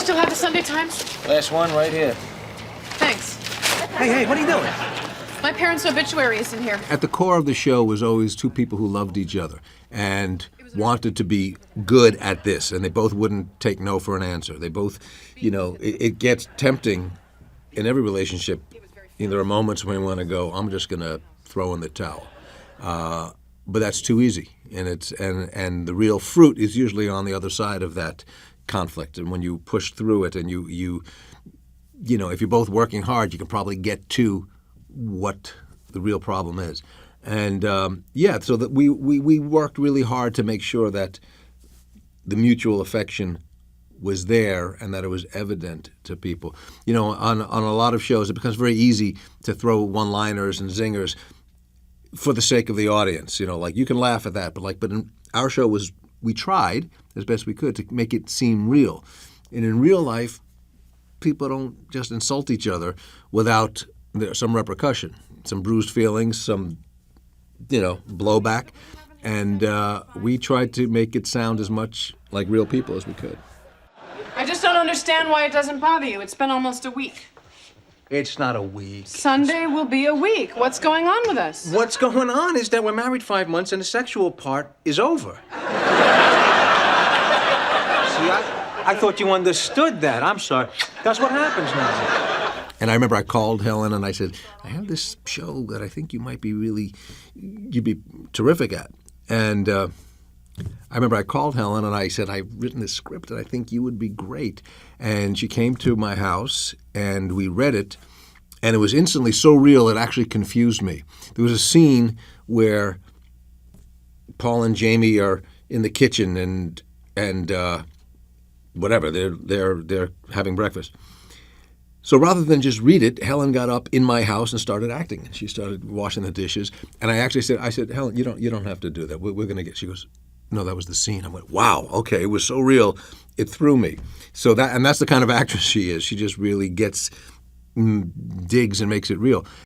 still have the Sunday Times? Last one right here. Thanks. Hey, what are you doing? My parents' obituary is in here. At the core of the show was always two people who loved each other and wanted to be good at this, and they both wouldn't take no for an answer. They both, it gets tempting in every relationship. There are moments when you want to go, I'm just going to throw in the towel. But that's too easy, and the real fruit is usually on the other side of that conflict. And when you push through it, and you if you're both working hard, you can probably get to what the real problem is. And so that we worked really hard to make sure that the mutual affection was there and that it was evident to people. On a lot of shows, it becomes very easy to throw one-liners and zingers for the sake of the audience. Like you can laugh at that, but in our show we tried as best we could to make it seem real. And in real life, people don't just insult each other without some repercussion, some bruised feelings, some blowback. And we tried to make it sound as much like real people as we could. I just don't understand why it doesn't bother you. It's been almost a week. It's not a week. Sunday will be a week. What's going on with us? What's going on is that we're married 5 months and the sexual part is over. See, I thought you understood that. I'm sorry. That's what happens now. And I remember I called Helen and I said, I have this show that I think you'd be terrific at. And I remember I called Helen and I said, I've written this script and I think you would be great. And she came to my house and we read it, and it was instantly so real it actually confused me. There was a scene where Paul and Jamie are in the kitchen and whatever, they're having breakfast. So rather than just read it, Helen got up in my house and started acting. She started washing the dishes, and I actually said, Helen, you don't have to do that. We're going to get. She goes, no, that was the scene. I went, wow, okay, it was so real, it threw me. So that's the kind of actress she is. She just really digs and makes it real.